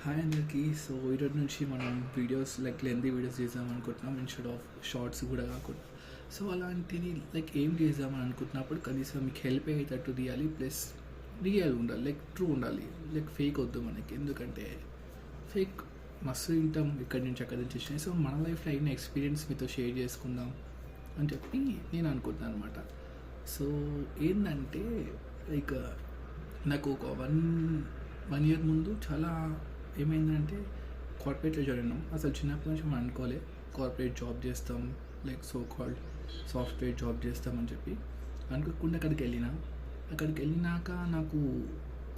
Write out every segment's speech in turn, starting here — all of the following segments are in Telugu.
హాయ్ అందరికీ. సో ఈరోజు నుంచి మనం వీడియోస్ లెంతీ వీడియోస్ చేద్దాం అనుకుంటున్నాం ఇన్స్టెడ్ ఆఫ్ షార్ట్స్ కూడా కాకుండా. సో అలాంటిది ఏం చేద్దామని అనుకుంటున్నప్పుడు కనీసం మీకు హెల్ప్ అయ్యేటట్టు తీయాలి, ప్లస్ రియల్ ఉండాలి, ట్రూ ఉండాలి, ఫేక్ వద్దు మనకి. ఎందుకంటే ఫేక్ మస్తు వింటాం ఇక్కడి నుంచి అక్కడి నుంచి వచ్చినాయి. సో మన లైఫ్లో అయిన ఎక్స్పీరియన్స్ మీతో షేర్ చేసుకుందాం అని చెప్పి నేను అనుకుంటున్నాను అనమాట. సో ఏంటంటే నాకు ఒక వన్ ఇయర్ ముందు చాలా ఏమైందంటే కార్పొరేట్లో జాయిన్ అయినాం. అసలు చిన్నప్పటి నుంచి మనం అనుకోలే కార్పొరేట్ జాబ్ చేస్తాం, సో కాల్డ్ సాఫ్ట్వేర్ జాబ్ చేస్తామని చెప్పి అనుకోకుండా అక్కడికి వెళ్ళినాక నాకు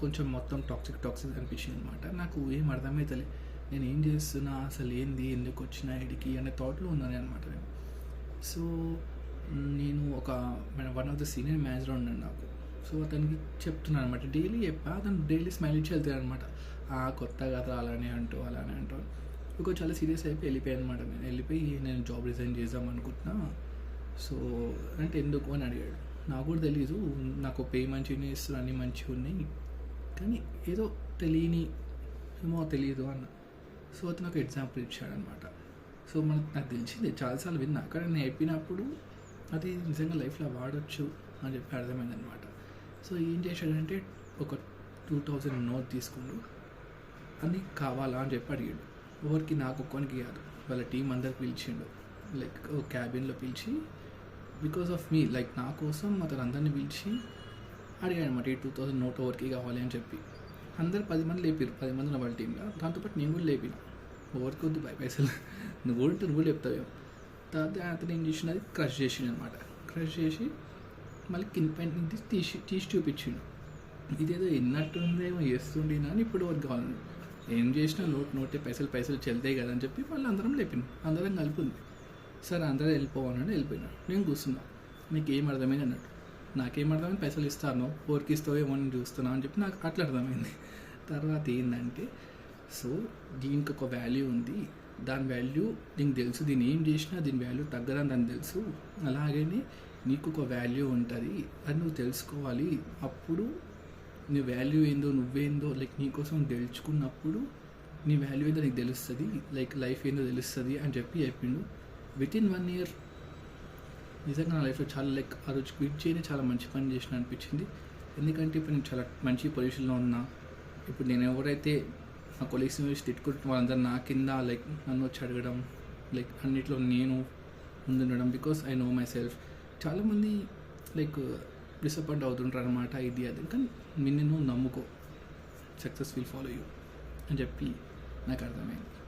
కొంచెం మొత్తం టాక్సిక్ అనిపించింది అనమాట. నాకు ఏం అర్థమవుతలే, నేను ఏం చేస్తున్నా, అసలు ఏంది, ఎందుకు వచ్చినా ఇడికి అనే థాట్లో ఉన్నాను అనమాట నేను. సో నేను one of the senior manager ఉన్నాను నాకు. సో అతనికి చెప్తున్నాను అనమాట, డైలీ అతను డైలీ స్మైల్ ఇచ్చి వెళ్తాడు అనమాట. కొత్త కదా అలానే అంటూ చాలా సీరియస్ అయిపోయి వెళ్ళిపోయాను అనమాట. నేను జాబ్ రిజైన్ చేద్దాం అనుకుంటున్నా. సో అంటే ఎందుకు అని అడిగాడు. నాకు కూడా తెలీదు, నాకు పే మంచిగా ఇస్తారు, అన్నీ మంచిగా ఉన్నాయి, కానీ ఏదో తెలియదు అన్న. సో అతను ఒక ఎగ్జాంపుల్ ఇచ్చాడనమాట. సో నాకు తెలిసింది, చాలాసార్లు విన్నా, కానీ నేను చెప్పినప్పుడు అది నిజంగా లైఫ్లో వాడచ్చు అని చెప్పి అర్థమైందనమాట. సో ఏం చేశాడంటే ఒక 2000 నోట్ తీసుకుండు, అది కావాలా అని చెప్పి అడిగాడు. ఎవరికి, నాకు ఒక్కనికి కాదు, వాళ్ళ టీం అందరికి పిలిచిండు. క్యాబిన్లో పిలిచి బికాస్ ఆఫ్ మీ నా కోసం అతను అందరినీ పిలిచి అడిగాడు అనమాట, ఈ 2000 నోట్ ఎవరికి కావాలి అని చెప్పి. అందరు 10 మంది లేపారు, 10 మంది వాళ్ళ టీంలో. దాంతోపాటు నేను కూడా లేపిన. ఎవరికి వద్దు పైసలు, నువ్వు కూడా చెప్తావేమో. తర్వాత అతను ఏం చేసినది క్రష్ చేసిండు అనమాట. క్రష్ చేసి మళ్ళీ కింద పైన తీసి చూపించిండు. ఇదేదో ఎన్నట్టుందేమో చేస్తుండేనా అని ఇప్పుడు వరకు కావాలి. ఏం చేసినా నోటే పైసలు చెల్తాయి కదా అని చెప్పి వాళ్ళు అందరం లేపింది, అందరం కలిపింది. సరే అందరూ వెళ్ళిపోవాలని వెళ్ళిపోయినాడు. నేను కూర్చున్నా, నీకు ఏం అర్థమైంది అన్నట్టు. నాకేం అర్థమైంది, పైసలు ఇస్తాను, ఊరికి ఇస్తావేమో అని చూస్తున్నా అని చెప్పి నాకు అట్లా అర్థమైంది. తర్వాత ఏంటంటే, సో దీనికి ఒక వాల్యూ ఉంది, దాని వాల్యూ నీకు తెలుసు, దీన్ని ఏం చేసినా దీని వాల్యూ తగ్గదని దానికి తెలుసు. అలాగే నీకు ఒక వాల్యూ ఉంటుంది, అది నువ్వు తెలుసుకోవాలి. అప్పుడు నీ వాల్యూ ఏందో, నువ్వేందో నీకోసం గెలుచుకున్నప్పుడు నీ వాల్యూ ఏందో నీకు తెలుస్తుంది, లైఫ్ ఏందో తెలుస్తుంది అని చెప్పి చెప్పిండు. వితిన్ 1 ఇయర్ నిజంగా నా లైఫ్లో చాలా ఆ రోజు క్విట్ చేయని చాలా మంచి పని చేసిన అనిపించింది. ఎందుకంటే ఇప్పుడు నేను చాలా మంచి పొజిషన్లో ఉన్నా. ఇప్పుడు నేను ఎవరైతే నా కొలీగ్స్ నుంచి తిట్టుకుంటున్న వాళ్ళందరూ నా కింద నన్ను వచ్చి అడగడం, అన్నిట్లో నేను ముందుండడం, because I know myself. చాలామంది డిసప్పాయింట్ అవుతుంటారు అనమాట, ఇది అది. కానీ నిన్ను నమ్ముకో, సక్సెస్ విల్ ఫాలో యూ అని చెప్పి నాకు అర్థమైంది.